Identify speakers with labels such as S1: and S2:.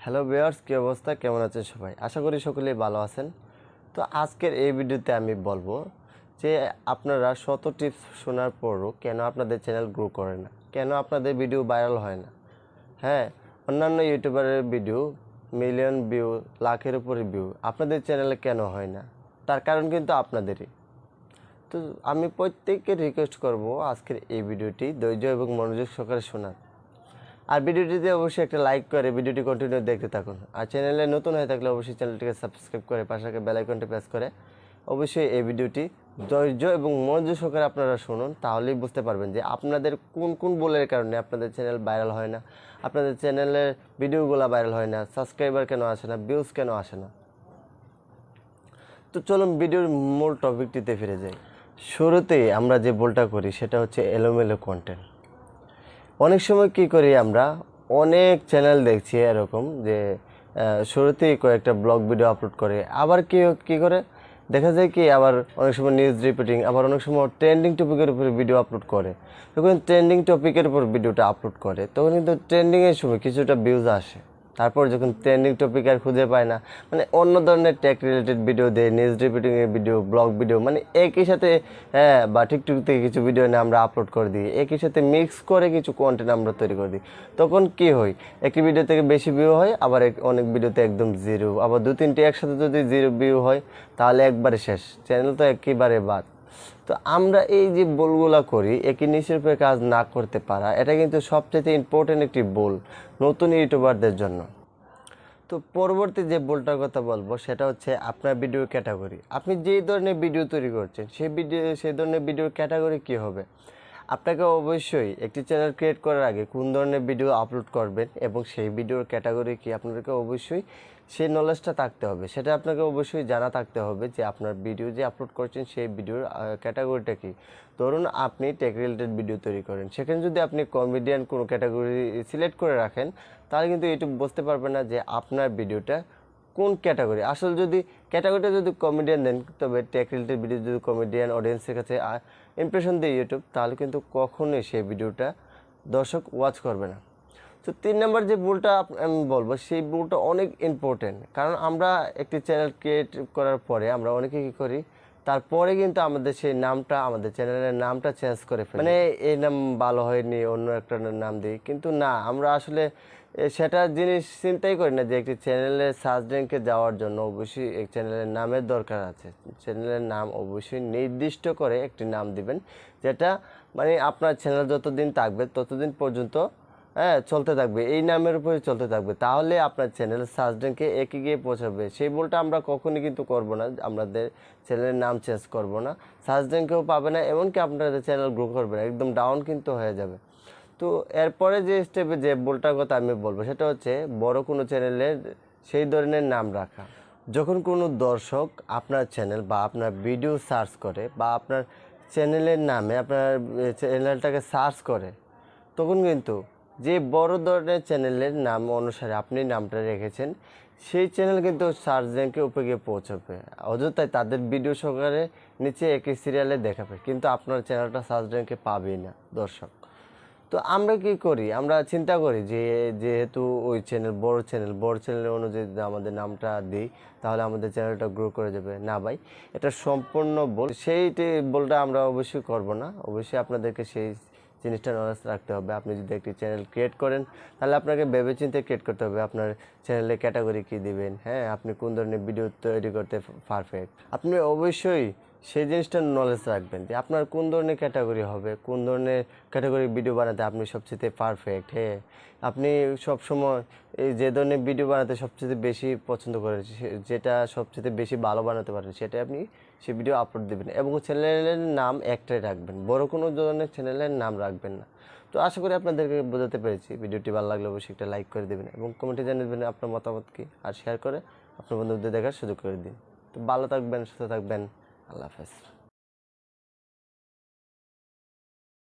S1: Hello viewers, কি অবস্থা, কেমন আছেন সবাই? আশা করি সকলেই ভালো আছেন। তো আজকের এই ভিডিওতে আমি বলবো যে আপনারা শত টিপস শোনার পরও কেন আপনাদের চ্যানেল গ্রো করে না, কেন আপনাদের ভিডিও ভাইরাল হয় না। হ্যাঁ, অন্যান্য ইউটিউবারের ভিডিও মিলিয়ন ভিউ, লাখের উপরে ভিউ, আপনাদের চ্যানেলে কেন হয় না? তার কারণ কিন্তু আপনাদেরই। তো আমি প্রত্যেককে রিকোয়েস্ট করব আজকের এই ভিডিওটি ধৈর্য এবং মনোযোগ সহকারে শোনার। আর ভিডিওটিতে অবশ্যই একটা লাইক করে ভিডিওটি কন্টিনিউ দেখতে থাকুন। আর চ্যানেলে নতুন হয়ে থাকলে অবশ্যই চ্যানেলটিকে সাবস্ক্রাইব করে পাশে বেল আইকনটি প্রেস করে অবশ্যই এই ভিডিওটি ধৈর্য এবং মনোযোগ সহকারে আপনারা শুনুন। তাহলেই বুঝতে পারবেন যে আপনাদের কোন কোন ভুলের কারণে আপনাদের চ্যানেল ভাইরাল হয় না, আপনাদের চ্যানেলের ভিডিওগুলো ভাইরাল হয় না, সাবস্ক্রাইবার কেন আসে না, ভিউজ কেন আসে না। তো চলুন ভিডিওর মূল টপিকটিতে ফিরে যাই। শুরুতেই আমরা যে ভুলটা করি সেটা হচ্ছে এলোমেলো কন্টেন্ট। অনেক সময় কি করি আমরা, অনেক চ্যানেল দেখছি এরকম যে শুরুতেই কয়েকটা ব্লগ ভিডিও আপলোড করে, আবার কী করে দেখা যায় কি আবার অনেক সময় নিউজ রিপোর্টিং, আবার অনেক সময় ট্রেন্ডিং টপিকের উপরে ভিডিও আপলোড করে। যখন ট্রেন্ডিং টপিকের উপর ভিডিওটা আপলোড করে তখন কিন্তু ট্রেন্ডিংয়ের সময় কিছুটা ভিউজ আসে, তারপর যখন ট্রেন্ডিং টপিক আর খুঁজে পায় না, মানে অন্য ধরনের টেক রিলেটেড ভিডিও দেয়, নিউজ রিপোর্টিংয়ের ভিডিও, ব্লগ ভিডিও, মানে একই সাথে বা টিকটক থেকে কিছু ভিডিও নিয়ে আমরা আপলোড করে দিই, একই সাথে মিক্স করে কিছু কন্টেন্ট আমরা তৈরি করে দিই। তখন কি হয়, একটি ভিডিও থেকে বেশি ভিউ হয়, আবার অনেক ভিডিওতে একদম জিরো, আবার দু তিনটি একসাথে যদি জিরো ভিউ হয় তাহলে একবারে শেষ, চ্যানেল তো একেবারে বাদ। তো আমরা এই যে ভুলগুলো করি, একই নিচের উপরে কাজ না করতে পারা, এটা কিন্তু সবচেয়ে ইম্পর্টেন্ট একটি ভুল নতুন ইউটিউবারদের জন্য। তো পরবর্তী যে ভুলটার কথা বলবো সেটা হচ্ছে আপনার ভিডিও ক্যাটাগরি। আপনি যেই ধরনের ভিডিও তৈরি করছেন সেই ধরনের ভিডিওর ক্যাটাগরি কী হবে। আপনাকে অবশ্যই একটি চ্যানেল ক্রিয়েট করার আগে কোন ধরনের ভিডিও আপলোড করবেন এবং সেই ভিডিওর ক্যাটাগরি কী, আপনাদেরকে অবশ্যই সেই নলেজটা থাকতে হবে। সেটা আপনাকে অবশ্যই জানা থাকতে হবে যে আপনার ভিডিও যে আপলোড করছেন সেই ভিডিওর ক্যাটাগরিটা কী। ধরুন আপনি টেক রিলেটেড ভিডিও তৈরি করেন, সেখানে যদি আপনি কমেডিয়ান কোনো ক্যাটাগরি সিলেক্ট করে রাখেন তাহলে কিন্তু ইউটিউব বুঝতে পারবে না যে আপনার ভিডিওটা কোন ক্যাটাগরি। আসলে যদি ক্যাটাগরিটা যদি কমেডিয়ান দেন, তবে টেক রিলেটেড ভিডিও যদি কমেডিয়ান অডিয়েন্সের কাছে ইমপ্রেশন দেয় ইউটিউব, তাহলে কিন্তু কখনোই সেই ভিডিওটা দর্শক ওয়াচ করবে না। তো 3 নম্বর যে ভুলটা আমি বলবো, সেই ভুলটা অনেক ইম্পর্টেন্ট। কারণ আমরা একটি চ্যানেল ক্রিয়েট করার পরে আমরা অনেকে কী করি, তারপরে কিন্তু আমাদের সেই নামটা, আমাদের চ্যানেলের নামটা চেঞ্জ করে ফেলি, মানে এই নাম ভালো হয়নি অন্য একটা নাম দিই। কিন্তু না, আমরা আসলে সেটা জিনিস চিন্তাই করি না যে একটি চ্যানেলের সার্চ র্যাঙ্কে যাওয়ার জন্য অবশ্যই এক চ্যানেলের নামের দরকার আছে। চ্যানেলের নাম অবশ্যই নির্দিষ্ট করে একটি নাম দিবেন, যেটা মানে আপনার চ্যানেল যতদিন থাকবে ততদিন পর্যন্ত চলতে থাকবে, এই নামের উপরে চলতে থাকবে। তাহলে আপনার চ্যানেল সার্চ র্যাঙ্কে এগিয়ে গিয়ে পৌঁছাবে। সেই ভুলটা আমরা কখনই কিন্তু করব না, আমাদের চ্যানেলের নাম চেঞ্জ করব না, সার্চ র্যাঙ্কেও পাবে না, এমনকি আপনাদের চ্যানেল গ্রো করবে না, একদম ডাউন কিন্তু হয়ে যাবে। তো এরপরে যে স্টেপে যে ভুলটার কথা আমি বলবো সেটা হচ্ছে বড় কোনো চ্যানেলের সেই ধরনের নাম রাখা। যখন কোনো দর্শক আপনার চ্যানেল বা আপনার ভিডিও সার্চ করে বা আপনার চ্যানেলের নামে আপনার চ্যানেলটাকে সার্চ করে, তখন কিন্তু যে বড় ধরনের চ্যানেলের নাম অনুসারে আপনি নামটা রেখেছেন সেই চ্যানেল কিন্তু সার্চ র্যাঙ্কে উপরে গিয়ে পৌঁছাবে। অযথায় তাদের ভিডিও সহকারে নিচে একই সিরিয়ালে দেখাবে, কিন্তু আপনার চ্যানেলটা সার্চ র্যাঙ্কে পাবেই না দর্শক। তো আমরা কি করি, আমরা চিন্তা করি যে যেহেতু ওই চ্যানেল বড় চ্যানেলের অনুযায়ী যদি আমাদের নামটা দিই তাহলে আমাদের চ্যানেলটা গ্রো করে যাবে। না ভাই, এটা সম্পূর্ণ ভুল। সেইটি ভুলটা আমরা অবশ্যই করব না। অবশ্যই আপনাদেরকে সেই জিনিসটা নলেজ রাখতে হবে। আপনি যদি একটি চ্যানেল ক্রিয়েট করেন তাহলে আপনাকে ভেবেচিন্তে ক্রিয়েট করতে হবে আপনার চ্যানেলের ক্যাটাগরি কী দিবেন, হ্যাঁ, আপনি কোন ধরনের ভিডিও তৈরি করতে পারফেক্ট। আপনি অবশ্যই সেই জিনিসটার নলেজ রাখবেন যে আপনার কোন ধরনের ক্যাটাগরি হবে, কোন ধরনের ক্যাটাগরি ভিডিও বানাতে আপনি সবচেয়ে পারফেক্ট। হ্যাঁ, আপনি সবসময় এই যে ধরনের ভিডিও বানাতে সবচেয়ে বেশি পছন্দ করেন, যেটা সবচেয়ে বেশি ভালো বানাতে পারেন, সেটা আপনি সেই ভিডিও আপলোড দেবেন এবং চ্যানেলের নাম একটাই রাখবেন, বড় কোনো ধরনের চ্যানেলের নাম রাখবেন না। তো আশা করি আপনাদেরকে বোঝাতে পেরেছি। ভিডিওটি ভালো লাগলে অবশ্যই একটা লাইক করে দেবেন এবং কমেন্টে জানিয়ে দেবেন আপনার মতামত কী, আর শেয়ার করে আপনার বন্ধুদের দেখার সুযোগ করে দিন। তো ভালো থাকবেন, সুস্থ থাকবেন, আল্লাহ হাফেজ।